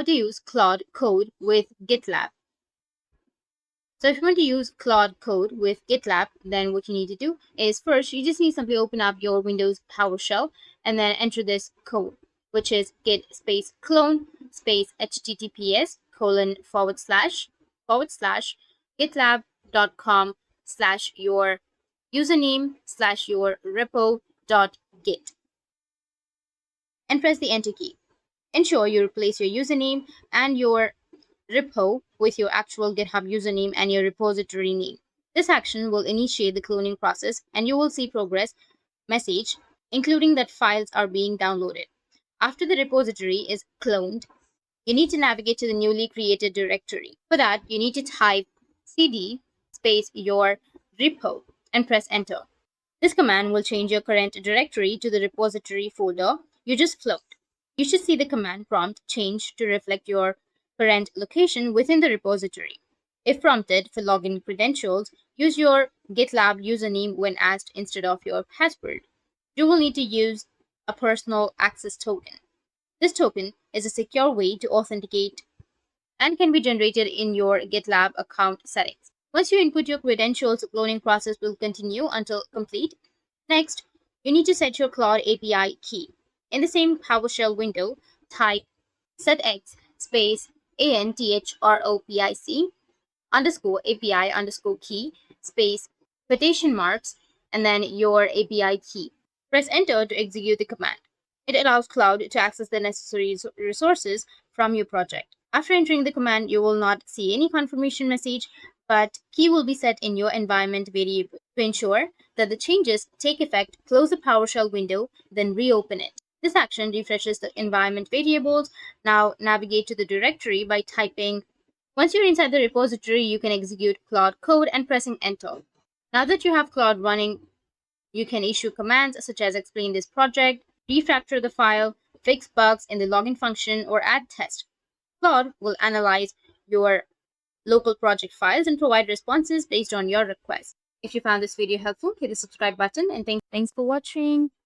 how to use Claude Code with GitLab. So if you want to use Claude Code with GitLab, then what you need to do is first, you just need to simply open up your Windows PowerShell and then enter this code, which is git space clone space https:// gitlab.com/your username/your repo.git and press the enter key. Ensure you replace your username and your repo with your actual GitHub username and your repository name. This action will initiate the cloning process and you will see progress message including that files are being downloaded. After the repository is cloned, you need to navigate to the newly created directory. For that, you need to type cd space your repo and press enter. This command will change your current directory to the repository folder you just cloned. You should see the command prompt change to reflect your current location within the repository. If prompted for login credentials, use your GitLab username when asked instead of your password. You will need to use a personal access token. This token is a secure way to authenticate and can be generated in your GitLab account settings. Once you input your credentials, the cloning process will continue until complete. Next, you need to set your Claude API key. In the same PowerShell window, type setx space anthropic underscore API underscore key space quotation marks and then your API key. Press enter to execute the command. It allows Claude to access the necessary resources from your project. After entering the command, you will not see any confirmation message, but key will be set in your environment variable. To ensure that the changes take effect, close the PowerShell window, then reopen it. This action refreshes the environment variables. Now navigate to the directory by typing. Once you're inside the repository, you can execute Claude Code and pressing enter. Now that you have Claude running, you can issue commands such as explain this project, refactor the file, fix bugs in the login function, or add test. Claude will analyze your local project files and provide responses based on your request. If you found this video helpful, hit the subscribe button and thanks for watching.